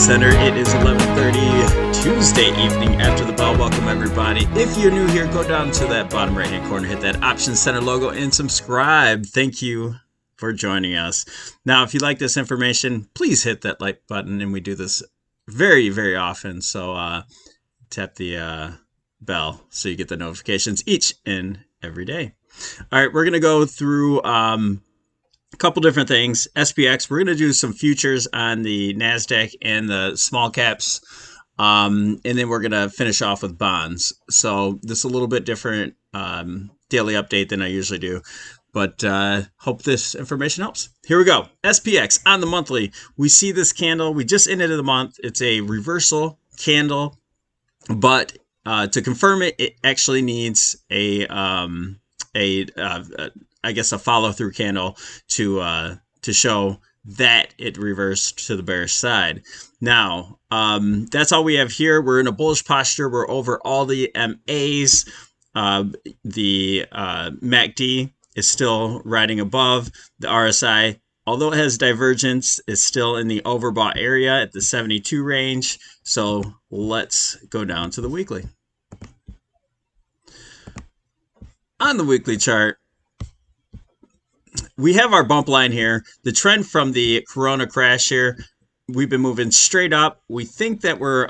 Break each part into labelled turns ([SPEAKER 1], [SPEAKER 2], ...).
[SPEAKER 1] Center. It is 11:30 Tuesday evening after the bell. Welcome everybody. If you're new here, go down to that bottom right hand corner, hit that Option Center logo and subscribe. Thank you for joining us. Now, if you like this information, please hit that like button, and we do this very, very often. So tap the bell so you get the notifications each and every day. All right, we're going to go through a couple different things. SPX, we're going to do some futures on the Nasdaq and the small caps. And then we're going to finish off with bonds. So this is a little bit different daily update than I usually do. But hope this information helps. Here we go. SPX on the monthly. We see this candle. We just ended the month. It's a reversal candle. But to confirm it, it actually needs I guess a follow-through candle to show that it reversed to the bearish side. Now, that's all we have here. We're in a bullish posture. We're over all the MAs. The MACD is still riding above. The RSI, although it has divergence, is still in the overbought area at the 72 range. So let's go down to the weekly. On the weekly chart, we have our bump line here. The trend from the Corona crash here, we've been moving straight up. We think that we're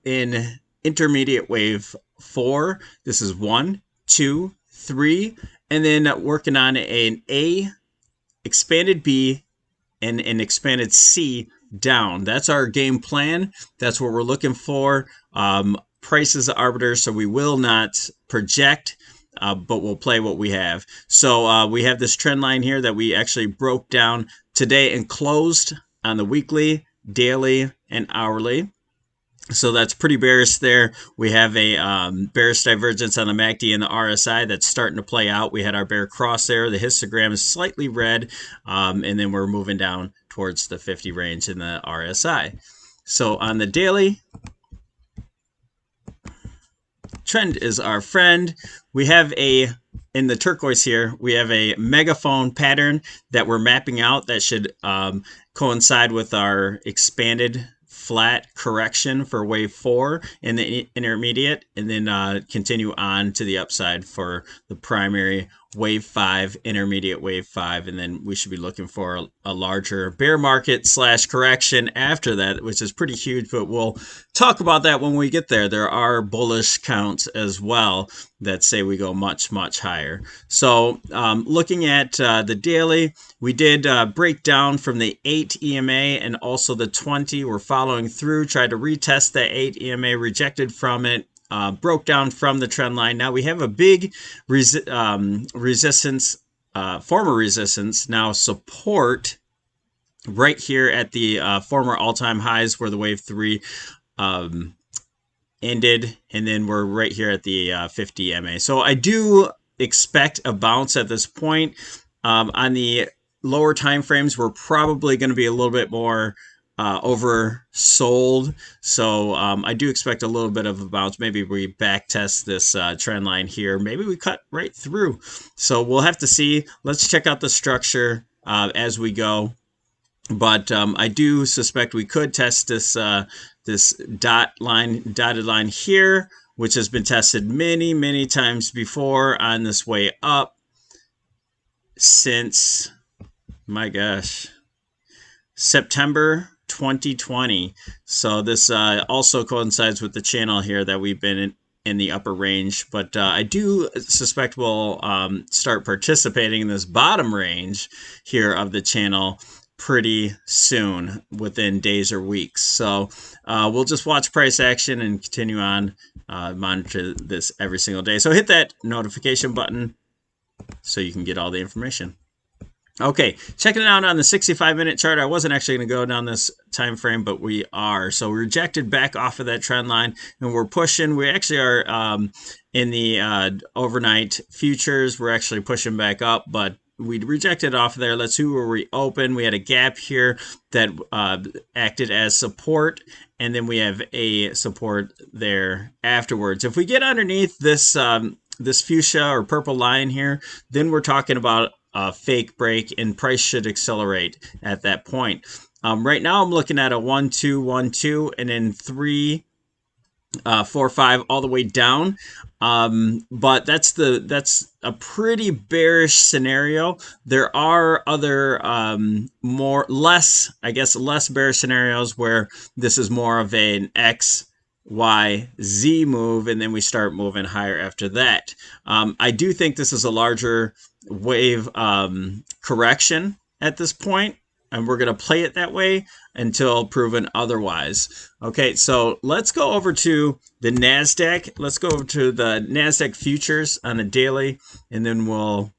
[SPEAKER 1] in intermediate wave 4. This is 1, 2, 3, and then working on an A, expanded B, and an expanded C down. That's our game plan. That's what we're looking for. Price is the arbiter, so we will not project. But we'll play what we have. So we have this trend line here that we actually broke down today and closed on the weekly, daily, and hourly. So that's pretty bearish there. We have a bearish divergence on the MACD and the RSI that's starting to play out. We had our bear cross there. The histogram is slightly red, and then we're moving down towards the 50 range in the RSI. So on the daily, trend is our friend. We have in the turquoise here, we have a megaphone pattern that we're mapping out that should coincide with our expanded flat correction for wave 4 in the intermediate, and then continue on to the upside for the primary wave 5, intermediate wave 5, and then we should be looking for a larger bear market / correction after that, which is pretty huge, but we'll talk about that when we get there. There are bullish counts as well that say we go much, much higher. So looking at the daily, we did break down from the 8 EMA and also the 20. We're following through, tried to retest that 8 EMA, rejected from it. Broke down from the trend line. Now we have a big resistance, former resistance, now support right here at the former all-time highs where the wave 3 ended, and then we're right here at the 50 MA. So I do expect a bounce at this point. On the lower time frames, we're probably going to be a little bit more oversold. So I do expect a little bit of a bounce. Maybe we back test this trend line here. Maybe we cut right through. So we'll have to see. Let's check out the structure as we go. But I do suspect we could test this this dotted line here, which has been tested many, many times before on this way up since, my gosh, September 2020. So this also coincides with the channel here that we've been in the upper range, but I do suspect we'll start participating in this bottom range here of the channel pretty soon, within days or weeks. So we'll just watch price action and continue on, monitor this every single day. So hit that notification button so you can get all the information. Okay, checking it out on the 65-minute chart. I wasn't actually going to go down this time frame, but we are. So we rejected back off of that trend line, and we're pushing. We actually are in the overnight futures. We're actually pushing back up, but we rejected off of there. Let's see where we open. We had a gap here that acted as support, and then we have a support there afterwards. If we get underneath this this fuchsia or purple line here, then we're talking about a fake break, and price should accelerate at that point. Right now I'm looking at a 1 2 1 2 and then 3 4 5 all the way down. But that's a pretty bearish scenario. There are other less bearish scenarios where this is more of an X, Y, Z move, and then we start moving higher after that. I do think this is a larger wave correction at this point, and we're going to play it that way until proven otherwise. Okay, so let's go over to the Nasdaq. Let's go over to the Nasdaq futures on a daily, and then we'll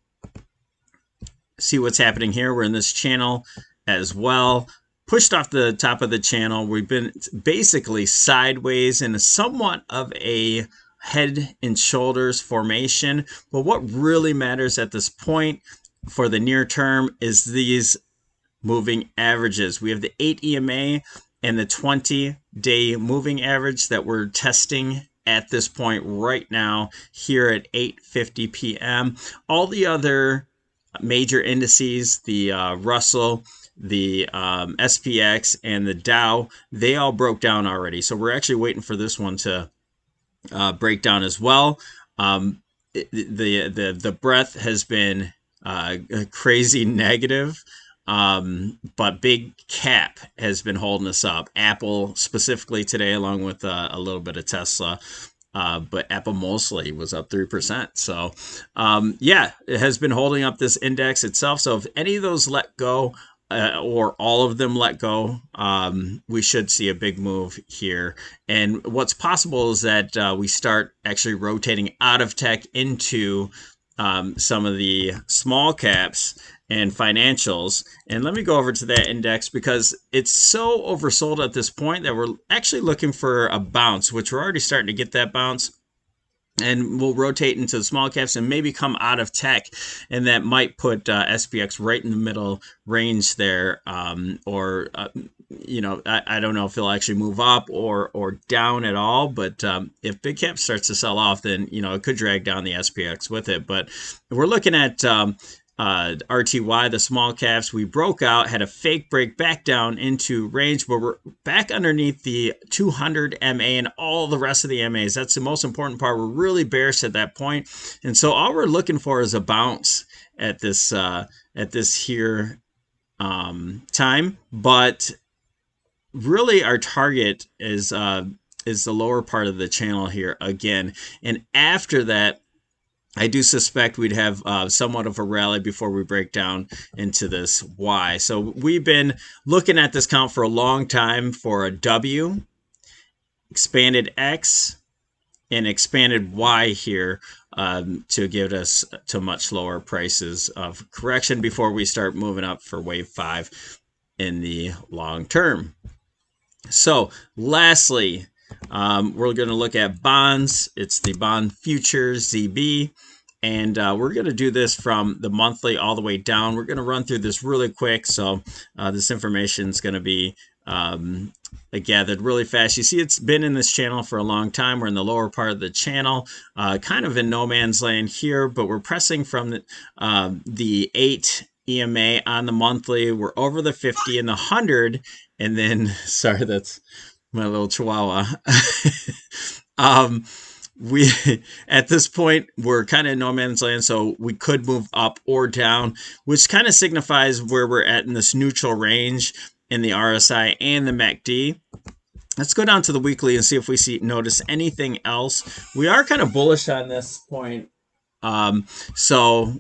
[SPEAKER 1] see what's happening here. We're in this channel as well. Pushed off the top of the channel. We've been basically sideways in somewhat of a head and shoulders formation. But what really matters at this point for the near term is these moving averages. We have the 8 EMA and the 20-day moving average that we're testing at this point right now here at 8:50 p.m. All the other major indices, the Russell, the SPX, and the Dow, they all broke down already. So we're actually waiting for this one to break down as well. The breadth has been crazy negative. But big cap has been holding us up. Apple specifically today, along with a little bit of Tesla. But Apple mostly was up 3%. So, yeah, it has been holding up this index itself. So if any of those let go, or all of them let go, we should see a big move here. And what's possible is that we start actually rotating out of tech into some of the small caps and financials. And let me go over to that index because it's so oversold at this point that we're actually looking for a bounce, which we're already starting to get that bounce. And we'll rotate into the small caps and maybe come out of tech. And that might put SPX right in the middle range there. Or I don't know if it'll actually move up or down at all. But if big cap starts to sell off, then, it could drag down the SPX with it. But we're looking at RTY, the small caps. We broke out, had a fake break back down into range, but we're back underneath the 200 MA and all the rest of the MAs. That's the most important part. We're really bearish at that point. And so all we're looking for is a bounce at this here time. But really our target is the lower part of the channel here again. And after that, I do suspect we'd have somewhat of a rally before we break down into this Y. So we've been looking at this count for a long time for a W, expanded X, and expanded Y here to get us to much lower prices of correction before we start moving up for wave 5 in the long term. So lastly, we're going to look at bonds. It's the bond futures, ZB. And we're going to do this from the monthly all the way down. We're going to run through this really quick. So this information is going to be gathered really fast. You see, it's been in this channel for a long time. We're in the lower part of the channel, kind of in no man's land here, but we're pressing from the 8 EMA on the monthly. We're over the 50 and the 100. And then, sorry, that's my little chihuahua. We at this point we're kind of in no man's land, so we could move up or down, which kind of signifies where we're at in this neutral range in the RSI and the MACD. Let's go down to the weekly and see if we notice anything else. We are kind of bullish on this point, so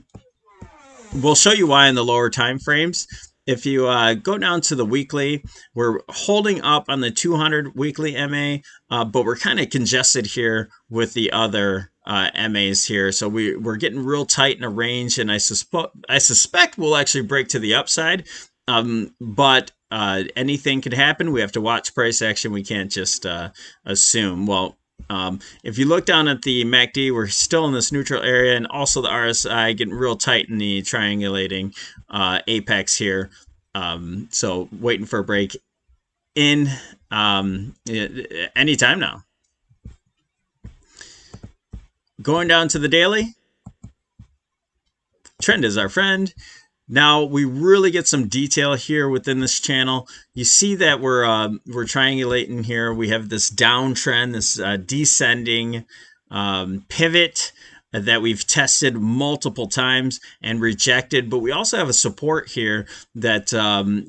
[SPEAKER 1] we'll show you why in the lower time frames. If you go down to the weekly, we're holding up on the 200 weekly MA, but we're kind of congested here with the other MAs here. So we're getting real tight in a range, and I suspect we'll actually break to the upside. But anything could happen. We have to watch price action. We can't just assume. Well, if you look down at the MACD, we're still in this neutral area, and also the RSI getting real tight in the triangulating apex here. So waiting for a break in anytime now. Going down to the daily. Trend is our friend. Now we really get some detail here within this channel. You see that we're triangulating here. We have this downtrend, this descending pivot that we've tested multiple times and rejected, but we also have a support here that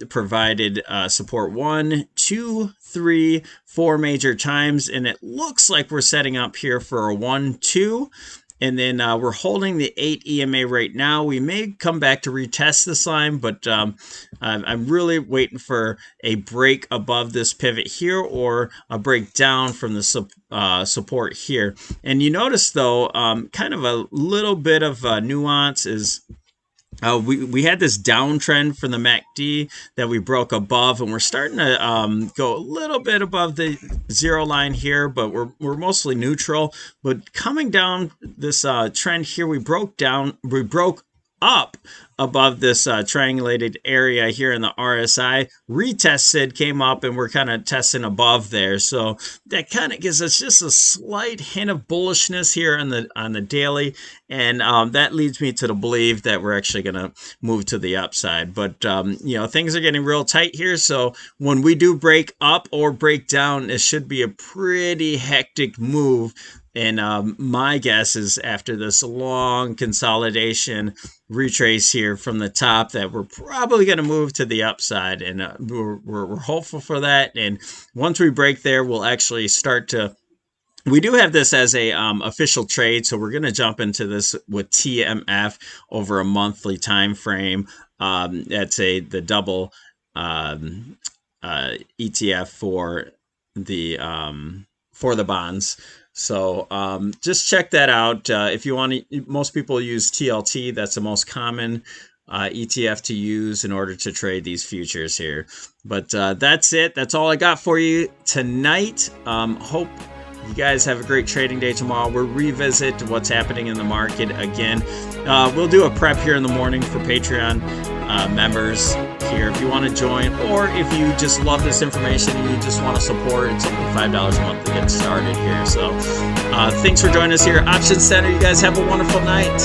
[SPEAKER 1] provided support 1, 2, 3, 4 major times, and it looks like we're setting up here for a 1, 2. And then we're holding the 8 EMA right now. We may come back to retest this line, but I'm really waiting for a break above this pivot here or a break down from the support here. And you notice, though, kind of a little bit of nuance is we had this downtrend from the MACD that we broke above, and we're starting to go a little bit above the zero line here, but we're mostly neutral. But coming down this trend here, we broke up above this triangulated area here in the RSI, retested, came up, and we're kind of testing above there. So that kind of gives us just a slight hint of bullishness here on the daily, and that leads me to believe that we're actually going to move to the upside. But you know, things are getting real tight here, so when we do break up or break down, it should be a pretty hectic move. And my guess is after this long consolidation retrace here from the top that we're probably going to move to the upside, and we're hopeful for that. And once we break there, we'll actually start to. We do have this as a official trade, so we're going to jump into this with TMF over a monthly time frame. That's the double ETF for the bonds. So just check that out. If you want to, most people use TLT. That's the most common ETF to use in order to trade these futures here. But that's it. That's all I got for you tonight. Hope you guys have a great trading day tomorrow. We'll revisit what's happening in the market again. We'll do a prep here in the morning for Patreon members here if you want to join, or if you just love this information and you just want to support, it's only $5 a month to get started here. So thanks for joining us here at Option Center. You guys have a wonderful night.